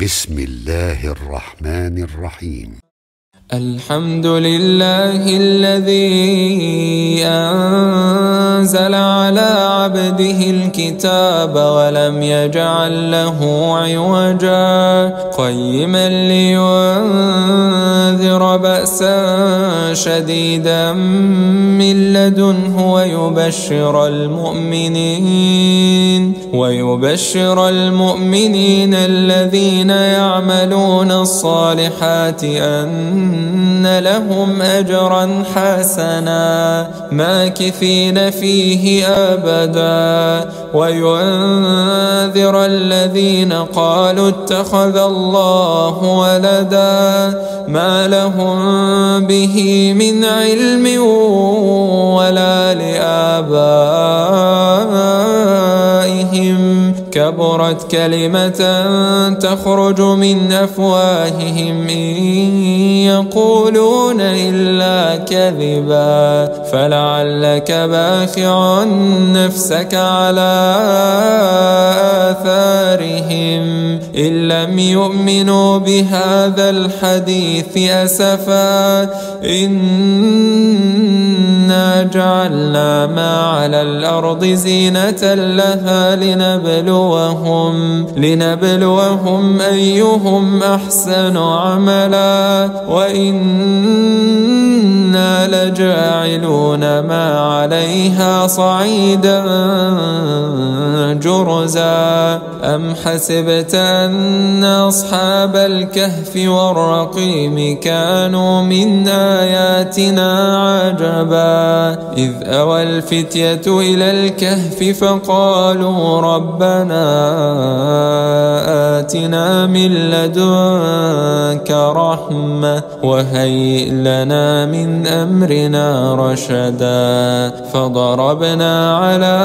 بسم الله الرحمن الرحيم. الحمد لله الذي أنزل على عبده الكتاب ولم يجعل له عوجا قيما لينذر بأسا شديدا من لدنه ويبشر المؤمنين الذين يعملون الصالحات أن لهم أجرا حسنا ماكثين فيه أبدا وينذر الذين قالوا اتخذ الله ولدا ما لهم به من علم ولا لآبائهم كبرت كلمة تخرج من أفواههم إن يقولون إلا كذبا فلعلك باخع نفسك على آثارهم إن لم يؤمنوا بهذا الحديث أسفا إنا جعلنا ما على الأرض زينة لها لنبلوهم أيهم أحسن عملا وإنا لجاعلون ما عليها صعيدا جرزا أم حسبت أن أصحاب الكهف والرقيم كانوا من آياتنا عجبا إذ أوى الفتية إلى الكهف فقالوا ربنا آتنا من لدنك رحمة وهيئ لنا من أمرنا رشدا فضربنا على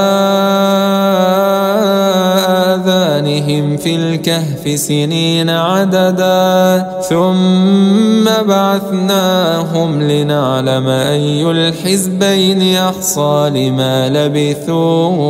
آذانهم في الكهف سنين عددا ثم بعثناهم لنعلم أي الحزبين أحصى لما لبثوا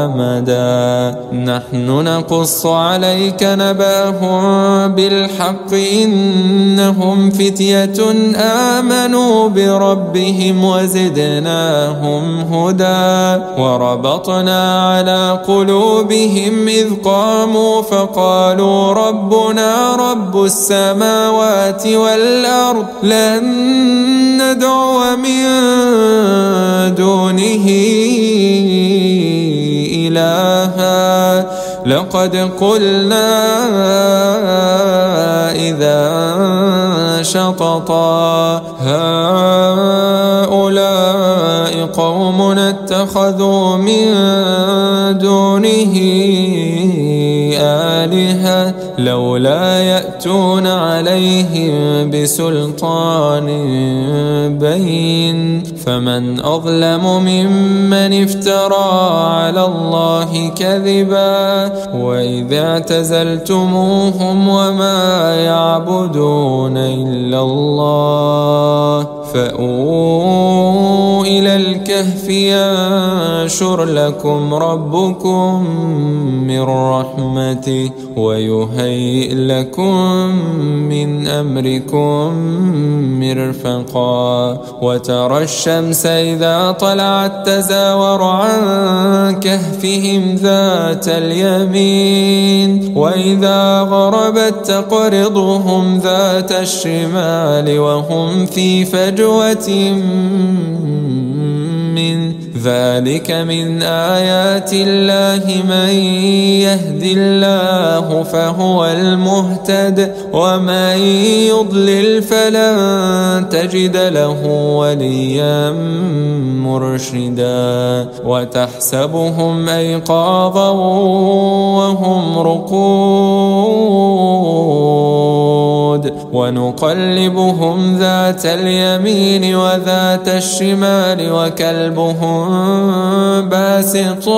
أمدا نحن نقص عليك نبأهم بالحق إنهم فتية آمنوا بربهم وزدناهم هدى وربطنا على قلوبهم إذ قاموا فقالوا ربنا رب السماوات والأرض لن ندعو من دونه إلها لقد قلنا إذا شططا هؤلاء قوم اتخذوا من دونه آلهة لولا يأتون عليهم بسلطان بين فمن أظلم ممن افترى على الله كذبا وإذ اعتزلتموهم وما يعبدون إلا الله فأووا إلى الكهف ينشر لكم ربكم من رحمته ويهيئ لكم من أمركم مرفقا وترى الشمس إذا طلعت تزاور عن كهفهم ذات اليمين وإذا غربت تقرضهم ذات الشمال وهم في فجوة من ذلك من آيات الله من يهد الله فهو المهتد ومن يضلل فلن تجد له وليا مرشدا وتحسبهم أيقاظا وهم رقود ونقلبهم ذات اليمين وذات الشمال وكلبهم باسط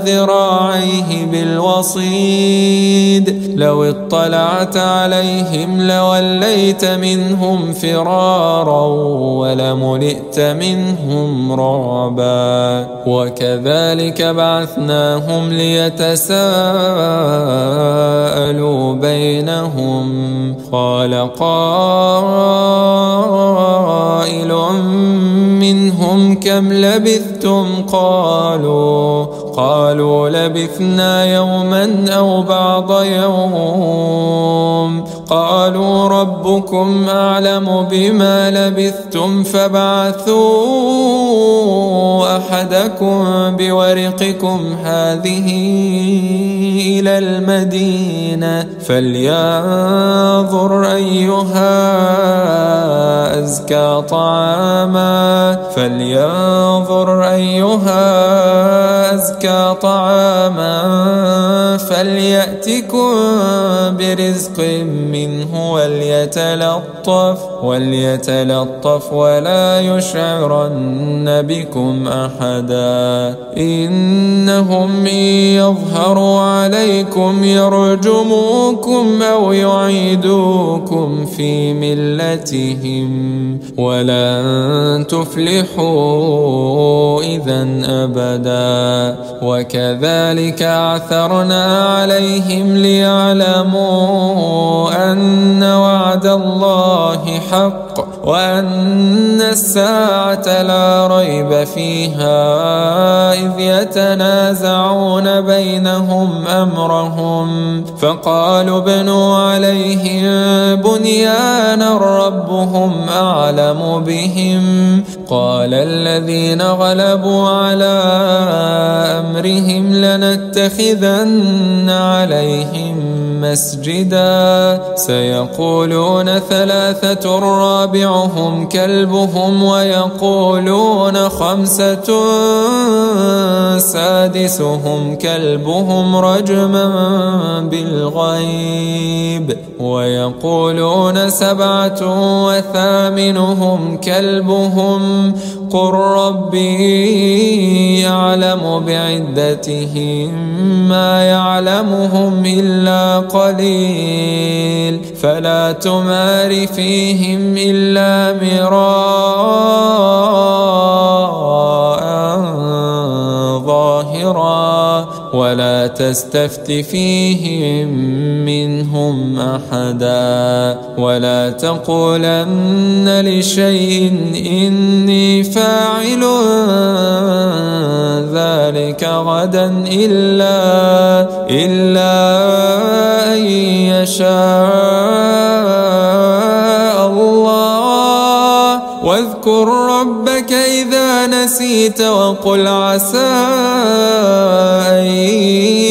ذراعيه بالوصيد لو اطلعت عليهم لوليت منهم فرارا ولملئت منهم رعبا وكذلك بعثناهم ليتساءلوا بينهم قال قائل منهم كم لبثتم قالوا لبثنا يوما أو بعض يوم قالوا ربكم أعلم بما لبثتم فابعثوا أحدكم بورقكم هذه إلى المدينة فلينظر أيها أزكى طعاما فليأتكم برزق منه وليتلطف ولا يشعرن بكم أحدا إنهم إن يظهروا عليكم يرجموكم أو يعيدوكم في ملتهم ولن تفلحوا إذا أبدا وكذلك أعثرنا عليهم ليعلموا أن وعد الله حق وأن الساعة لا ريب فيها إذ يتنازعون بينهم أمرهم فقالوا ابنوا عليهم بنيانا ربهم أعلم بهم قال الذين غلبوا على أمرهم لنتخذن عليهم مسجدا سيقولون ثلاثة رابعهم كلبهم ويقولون خمسة سادسهم كلبهم رجما بالغيب ويقولون سبعة وثامنهم كلبهم قل ربي أعلم بعدتهم ما يعلمهم إلا قليل فلا تمار فيهم إلا مراء ظاهرا ولا تستفت فيهم منهم أحدا ولا تقولن لشيء إني فاعل ذلك غدا إلا أن يشاء الله واذكر ربك إذا نسيت وقل عسى أن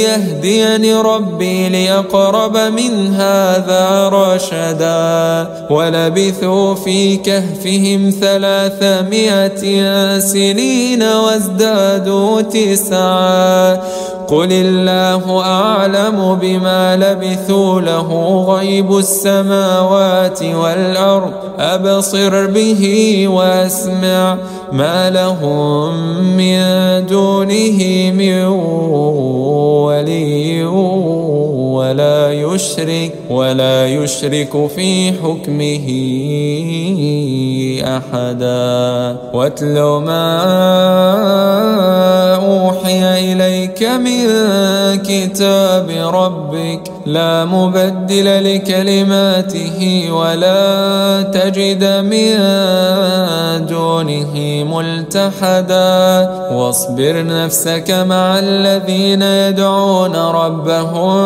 يهديني ربي لأقرب من هذا رشدا ولبثوا في كهفهم 300 سنين وازدادوا 9 قل الله أعلم بما لبثوا له غيب السماوات والأرض أبصر به وأسمع ما لهم من دونه من ولي ولا يشرك في حكمه أحدا واتل ما أوحي إليك من كتاب ربك لا مبدل لكلماته ولا تجد من دونه ملتحدا واصبر نفسك مع الذين يدعون ربهم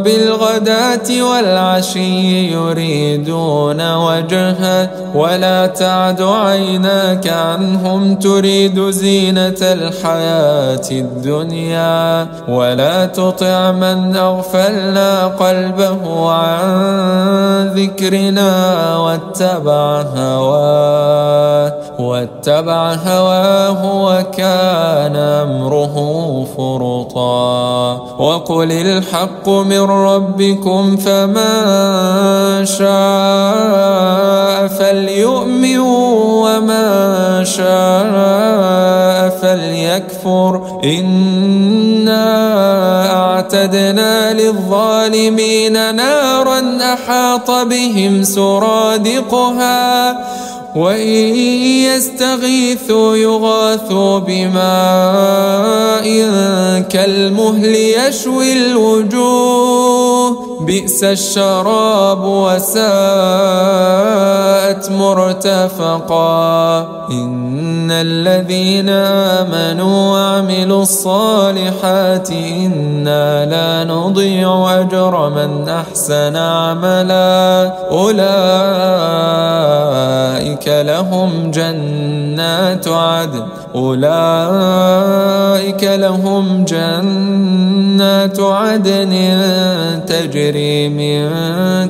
بالغداة والعشي يريدون وجهه ولا تعد عيناك عنهم تريد زينة الحياة الدنيا ولا تطع من أغفلنا قلبه عن ذكرنا واتبع هواه وكان أمره فرطا وقل الحق من ربكم فمن شاء فليؤمن ومن شاء فليكفر إنا وأعتدنا للظالمين نارا أحاط بهم سرادقها وإن يستغيثوا يغاثوا بماء كالمهل يشوي الوجوه بئس الشراب وساءت مرتفقا إن الذين آمنوا وعملوا الصالحات إنا لا نضيع أجر من أحسن عملا أولئك لهم جنات عدن تجري من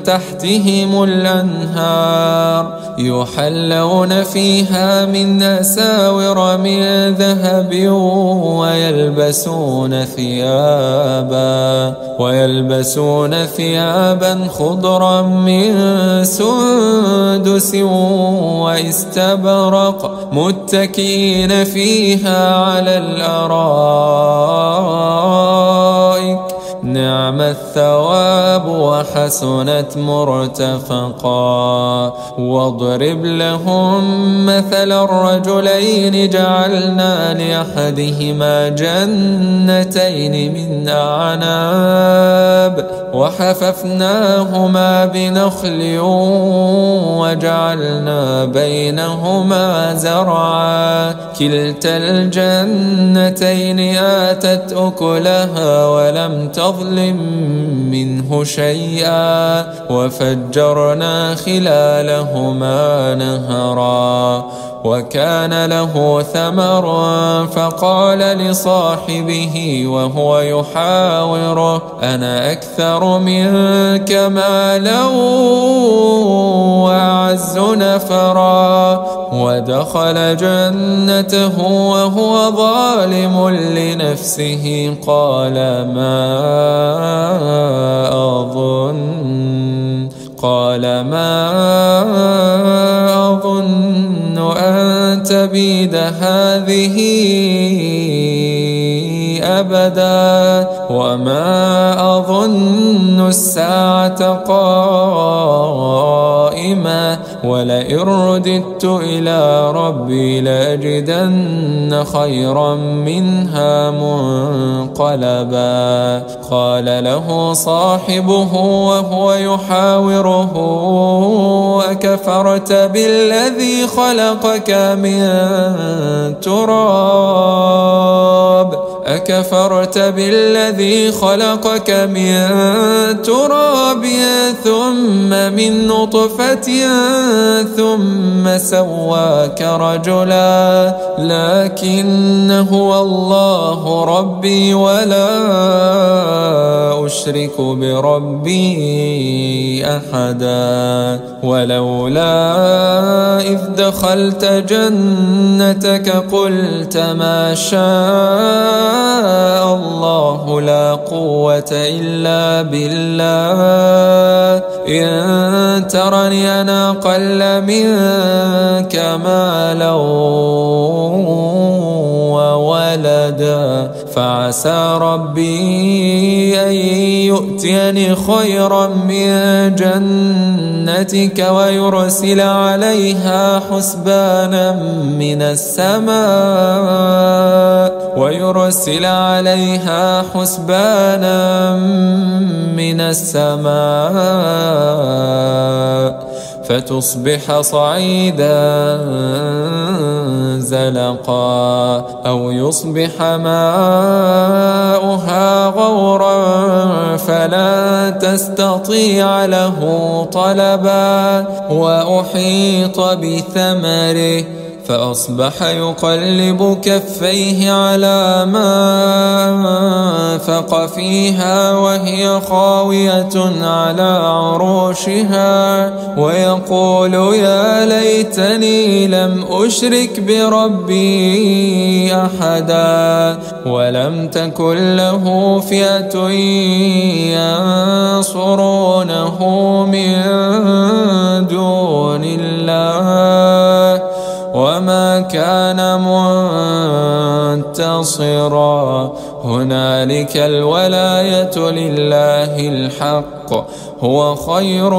تحتهم الأنهار يحلون فيها من أساور من ذهب ويلبسون ثيابا خضرا من سندس واستبرق متكئين فيها على الأرائك نعم الثواب وحسنت مرتفقا واضرب لهم مثل الرجلين جعلنا لأحدهما جنتين من أعناب وحففناهما بنخل وجعلنا بينهما زرعا كلتا الجنتين آتت أكلها ولم تظلم منه شيئا وفجرنا خلالهما نهرا وكان له ثمر فقال لصاحبه وهو يحاوره أنا أكثر منك مالا وأعز نفرا ودخل جنته وهو ظالم لنفسه قال ما أظن أن تبيد هذه أبدا وما أظن الساعة قائمة ولئن رددت إلى ربي لأجدن خيرا منها منقلبا قال له صاحبه وهو يحاوره أكفرت بالذي خلقك من تراب ثم من نطفة ثم سواك رجلا لكن هو الله ربي ولا أشرك بربي أحدا ولولا إذ دخلت جنتك قلت ما شاء الله لا قوة إلا بالله إن ترني أنا أقل منك مالا وولدا فعسى ربي أن يؤتيني خيرا من جنتك ويرسل عليها حسبانا من السماء فتصبح صعيدا زلقا أو يصبح ماؤها غورا فلا تستطيع له طلبا وأحيط بثمره فأصبح يقلب كفيه على ما أنفق فيها وهي خاوية على عروشها ويقول يا ليتني لم أشرك بربي أحدا ولم تكن له فئة ينصرونه من دون الله وما كان منتصرا هنالك الولاية لله الحق هو خير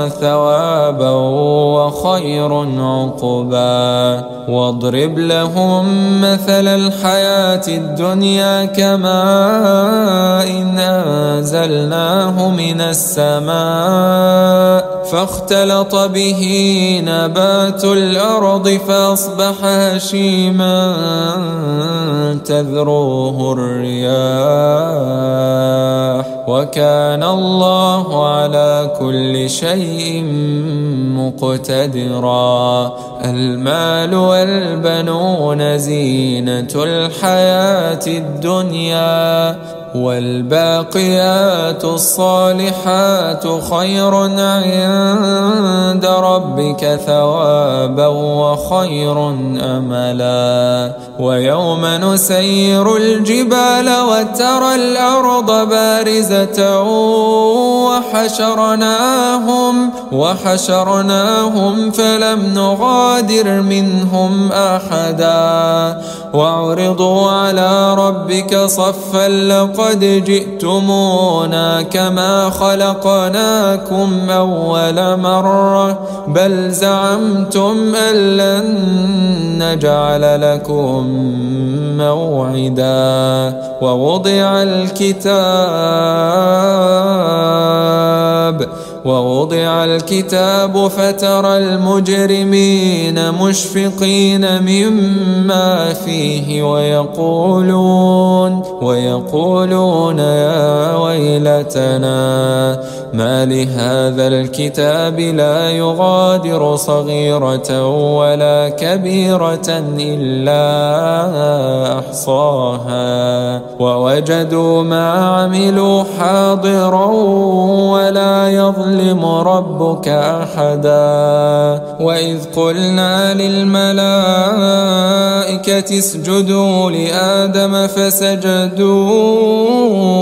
ثوابا وخير عقبا واضرب لهم مثل الحياة الدنيا كماء إن أنزلناه من السماء فاختلط به نبات الأرض فأصبح هشيما تذروه الرياح وكان الله على كل شيء مقتدرا المال والبنون زينة الحياة الدنيا والباقيات الصالحات خير عند ربك ثوابا وخير أملا ويوم نسير الجبال وترى الأرض بارزة وحشرناهم فلم نغادر منهم أحدا وعرضوا على ربك صفا لقد جئتمونا كما خلقناكم أول مرة بل زعمتم أن لن نجعل لكم موعدا ووضع الكتاب فترى المجرمين مشفقين مما فيه ويقولون يا ويلتنا ما لهذا الكتاب لا يغادر صغيرة ولا كبيرة إلا أحصاها ووجدوا ما عملوا حاضرا ولا يظلم ربك أحدا وإذ قلنا للملائكة اسجدوا لآدم فسجدوا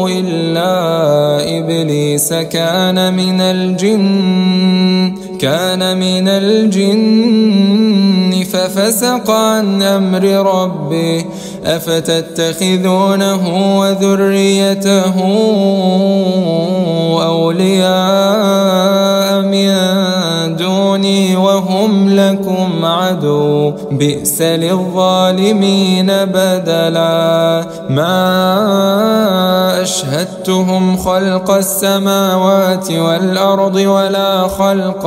إلا إبليس كان من الجن ففسق عن أمر ربه أفتتخذونه وذريته أولياء من دوني وهم لكم عدو بئس للظالمين بدلا ما أشهدتهم خلق السماوات والأرض ولا خلق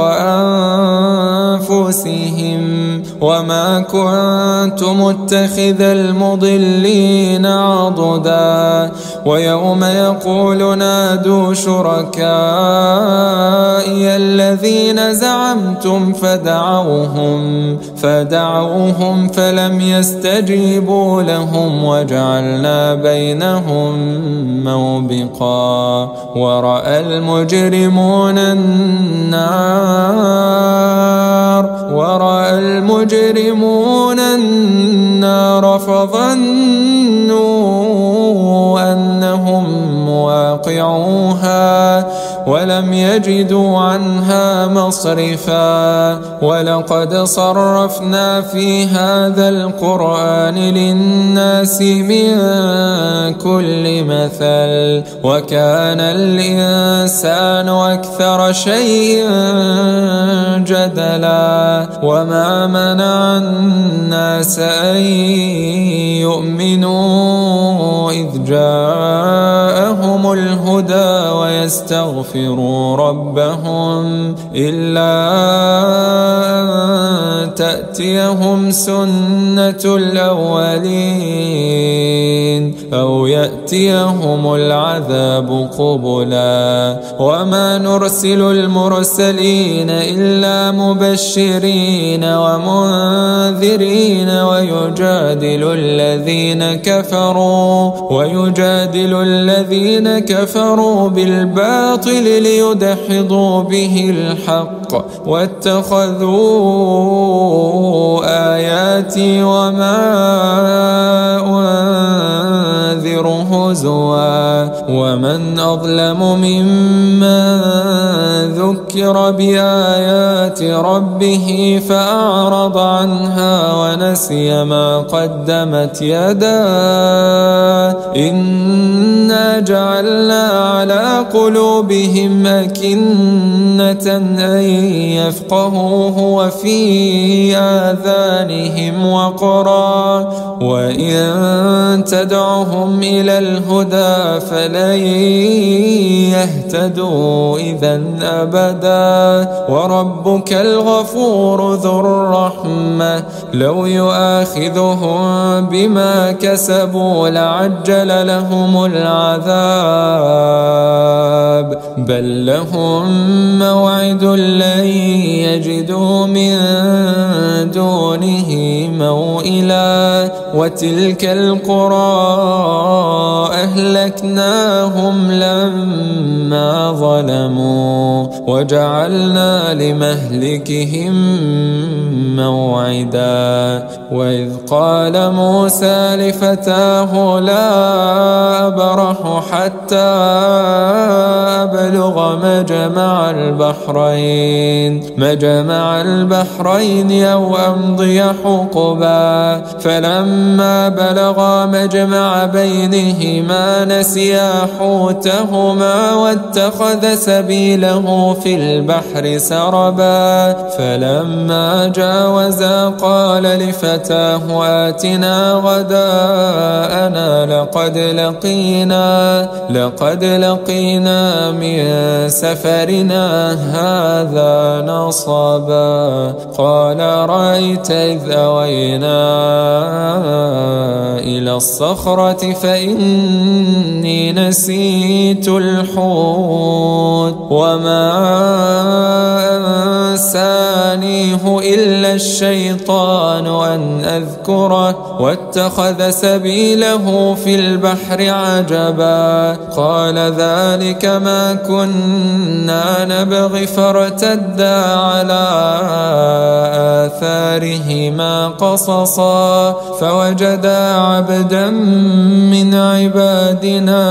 أنفسهم وما كنت متخذ المضلين عضدا ويوم يقول نادوا شركائي الذين زعمتم فدعوهم فلم يستجيبوا لهم وجعلنا بينهم موبقا ورأى المجرمون النار فظنوا أنهم مواقعوها ولم يجدوا عنها مصرفا ولقد صرفنا في هذا القرآن للناس من كل مثل وكان الإنسان أكثر شيء جدلا وما منع الناس أن يؤمنوا إذ جاءهم الهدى ويستغفروا ربهم إلا أن تأتيهم سنة الأولين أو يأتيهم العذاب قبلا وما نرسل المرسلين إلا مبشرين ومنذرين ويجادل الذين كفروا بالباطل ليدحضوا به الحق واتخذوا آياتي وما ينذر هزوا ومن أظلم ممن ذكر بآيات ربه فأعرض عنها ونسي ما قدمت يداه إنا جعلنا على قلوبهم أكنة أن يفقهوه وفي آذانهم وقرا وإن تدعهم إلى الهدى فلن يهتدوا إذا أبدا وربك الغفور ذو الرحمة لو يؤاخذهم بما كسبوا لعجل لهم العذاب بل لهم موعد لن يجدوا من دونه موئلا وتلك القرى أهلكناهم لما ظلموا وجعلنا لمهلكهم موعدا وإذ قال موسى لفتاه لا أبرح حتى أبلغ مجمع البحرين أو أمضي حقبا فلما بلغا مجمع بينهما نسيا حوتهما واتخذ سبيله في البحر سربا فلما جاوزا قال لفتاه آتنا غداءنا لقد لقينا من سفرنا هذا نصبا قال رأيت إذ أوينا إلى الصخرة فإني نسيت الحوت وما أنسانيه إلا الشيطان أن أذكره واتخذ سبيله في البحر عجبا قال ذلك ما كنا نبغي فارتدا على آثارهما قصصا فوجدا عبدا من عبادنا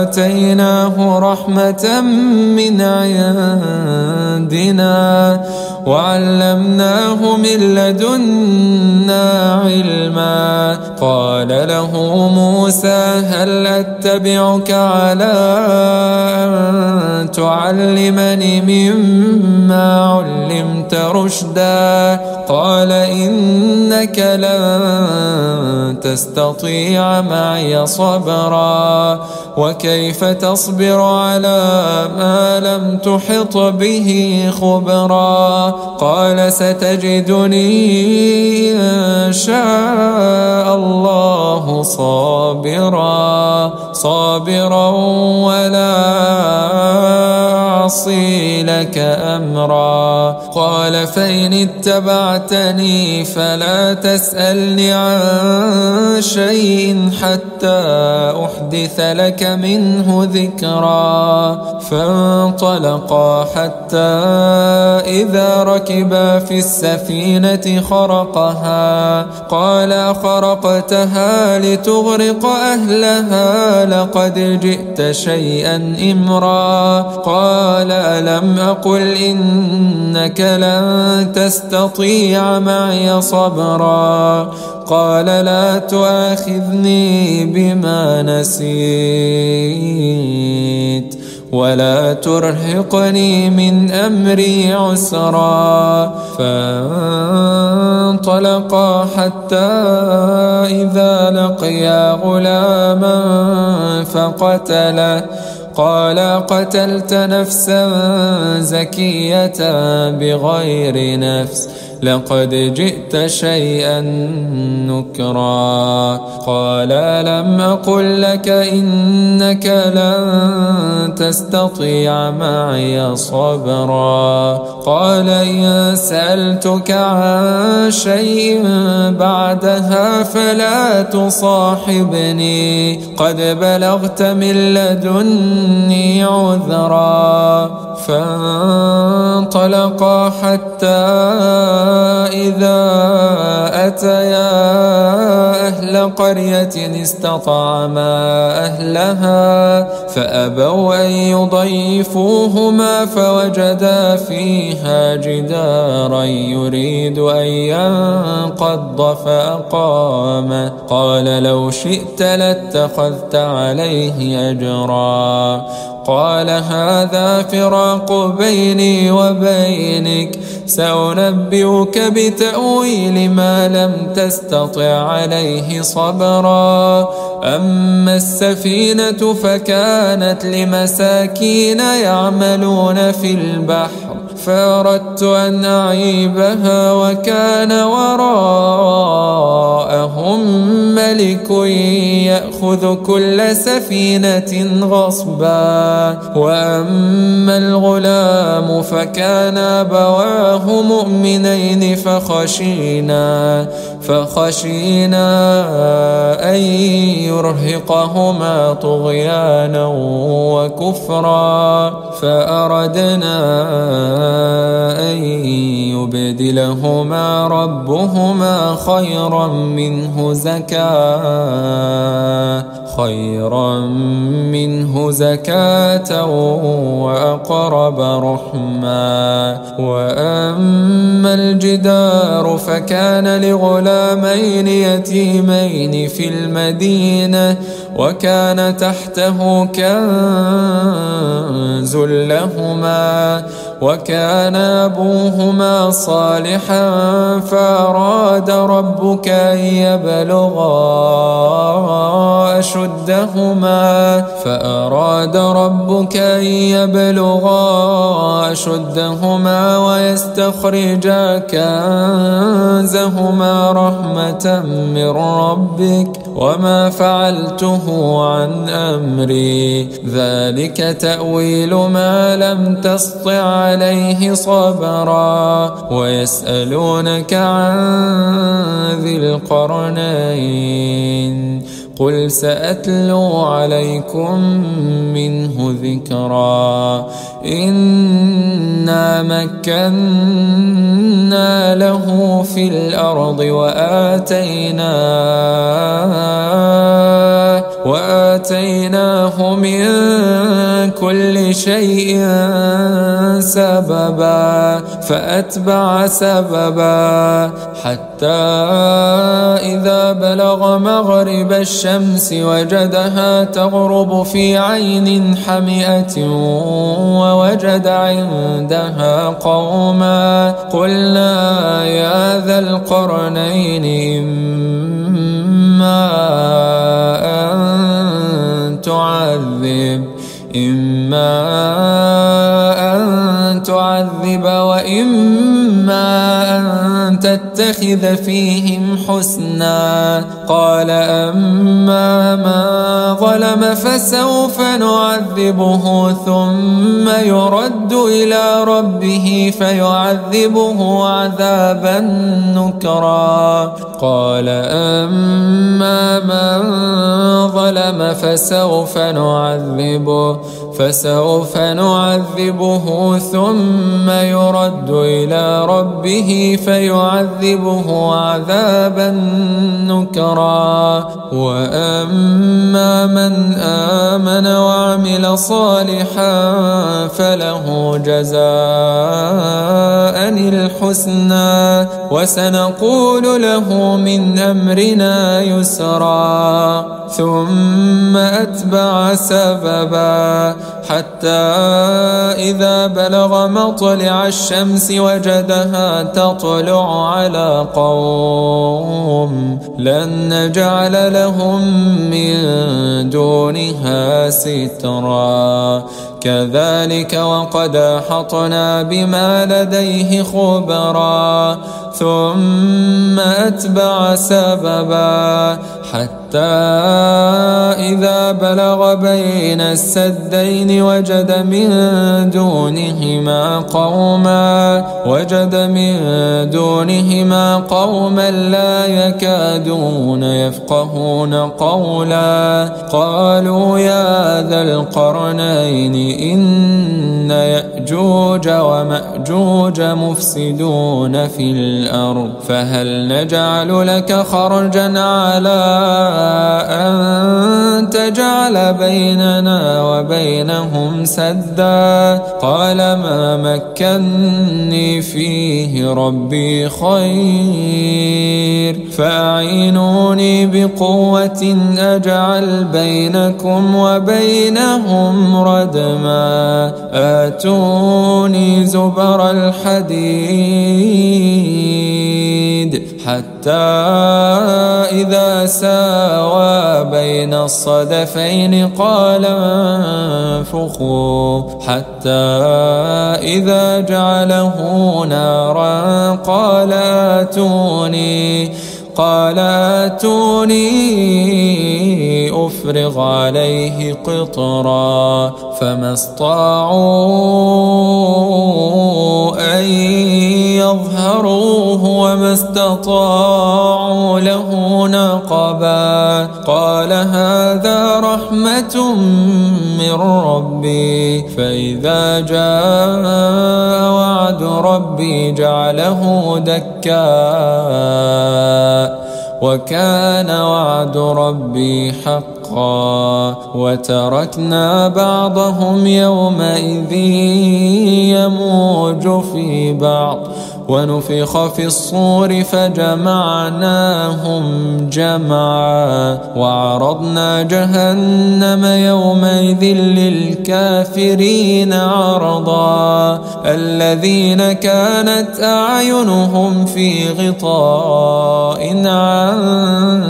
آتيناه رحمة من عندنا وعلمناه من لدنا علما قال له موسى هل أتبعك على أن تعلمني مما علمت رشدا قال إنك لن تستطيع معي صبرا وكيف تصبر على ما لم تحط به خبرا قال ستجدني إن شاء الله صابرا ولا أعصي لك أمرا قال فإن اتبعتني فلا تسألني عن شيء حتى أحدث لك منه ذكرا فانطلقا حتى إذا ركبا في السفينة خرقها قال خرقتها لتغرق أهلها لقد جئت شيئا إمرا قال ألم أقل إنك لن تستطيع معي صبرا قال لا تؤاخذني بما نسيت ولا ترهقني من أمري عسرا فانطلقا حتى إذا لقيا غلاما فقتله قال قتلت نفسا زكية بغير نفس لقد جئت شيئا نكرا قال لم أقل لك إنك لن تستطيع معي صبرا قال إن سألتك عن شيء بعدها فلا تصاحبني قد بلغت من لدني عذرا فانطلقا حتى إذا أتيا أهل قرية استطعما أهلها فأبوا أن يضيفوهما فوجدا فيها جدارا يريد أن ينقض فأقامه قال لو شئت لاتخذت عليه أجرا قال هذا فراق بيني وبينك سأنبئك بتأويل ما لم تستطع عليه صبرا أما السفينة فكانت لمساكين يعملون في البحر فأردت أن أعيبها وكان وراءهم ملك يأخذ كل سفينة غصبا وأما الغلام فكان أبواه مؤمنين فخشينا أن يرهقهما طغيانا وكفرا فأردنا أن يبدلهما ربهما خيرا منه زكاة وأقرب رحما وأما الجدار فكان لغلامين يتيمين في المدينة وكان تحته كنز لهما وكان أبوهما صالحا فأراد ربك أن يبلغا أشدهما ويستخرجا كنزهما رحمة من ربك وما فعلته عن أمري ذلك تأويل ما لم تسطع عليه صبرا ويسألونك عن ذي القرنين قل سأتلو عليكم منه ذكرا إنا مكنا له في الأرض وآتيناه من كل شيء سببا فأتبع سببا حتى إذا بلغ مغرب الشمس وجدها تغرب في عين حمئة ووجد عندها قوما قلنا يا ذا القرنين إما أن تعذب وإما أن تتخذ فيهم حسنا قال أما من ظلم فسوف نعذبه ثم يرد إلى ربه فيعذبه عذابا نكرا قال أما من ظلم فسوف نعذبه ثم يرد إلى ربه فيعذبه عذابا نكرا وأما من آمن وعمل صالحا فله جزاء الحسنى وسنقول له من أمرنا يسرا ثم أتبع سببا حتى إذا بلغ مطلع الشمس وجدها تطلع على قوم لن نجعل لهم من دونها سترا كذلك وقد أحطنا بما لديه خبرا ثم أتبع سببا حتى إذا بلغ بين السدين وجد من دونهما قوما لا يكادون يفقهون قولا قالوا يا ذا القرنين إن يأجوج يأجوج ومأجوج مفسدون في الأرض فهل نجعل لك خرجا على أن تجعل بيننا وبينهم سدا قال ما مكني فيه ربي خير فأعينوني بقوة أجعل بينكم وبينهم ردما آتوني زبر الحديد حتى إذا ساوى بين الصدفين قال انفخوا حتى إذا جعله نارا قال آتوني أفرغ عليه قطرا فما استطاعوا أن يظهروه وما استطاعوا له نقبا قال هذا رحمة من ربي فإذا جاء وعد ربي جعله دكا وكان وعد ربي حقا وتركنا بعضهم يومئذ يموج في بعض ونفخ في الصور فجمعناهم جمعا وعرضنا جهنم يومئذ للكافرين عرضا الذين كانت أعينهم في غطاء عن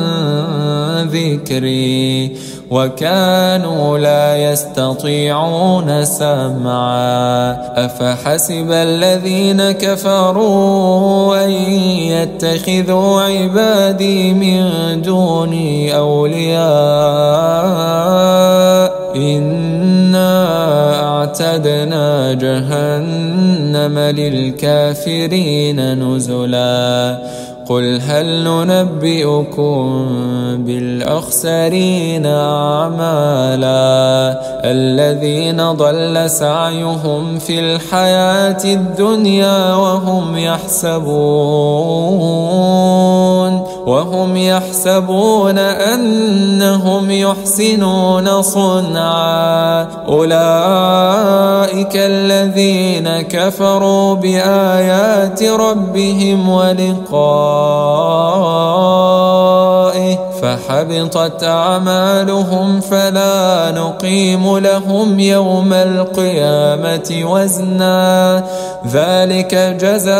ذكري وكانوا لا يستطيعون سمعا أفحسب الذين كفروا أن يتخذوا عبادي من دوني أولياء إنا أعتدنا جهنم للكافرين نزلا قل هل ننبئكم بالأخسرين أعمالا الذين ضل سعيهم في الحياة الدنيا وهم يحسبون أنهم يحسنون صنعا أولئك الذين كفروا بآيات ربهم ولقائه فحبطت أعمالهم فلا نقيم لهم يوم القيامة وزنا ذلك جزاؤهم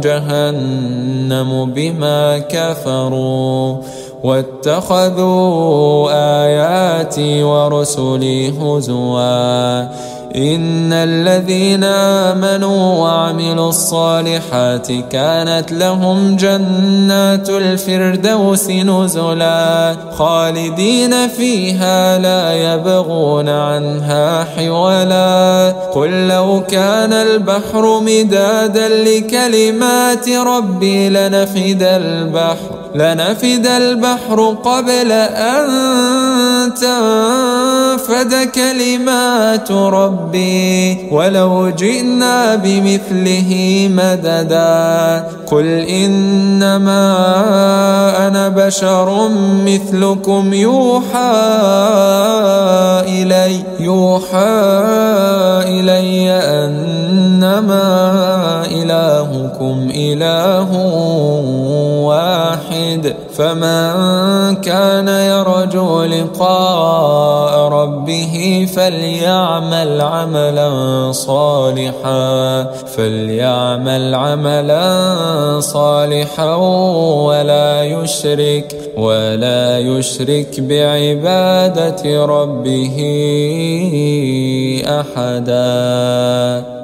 جهنم بما كفروا واتخذوا آياتي ورسلي هزوا إن الذين آمنوا وعملوا الصالحات كانت لهم جنات الفردوس نزلا خالدين فيها لا يبغون عنها حولا قل لو كان البحر مدادا لكلمات ربي لنفد البحر قبل أن تنفد كلمات ربي ولو جئنا بمثله مددا قل إنما أنا بشر مثلكم يوحى إلي أنما إلهكم إله واحد فمن كان يرجو لقاء ربه فليعمل عملا صالحا ولا يشرك بعبادة ربه أحدا.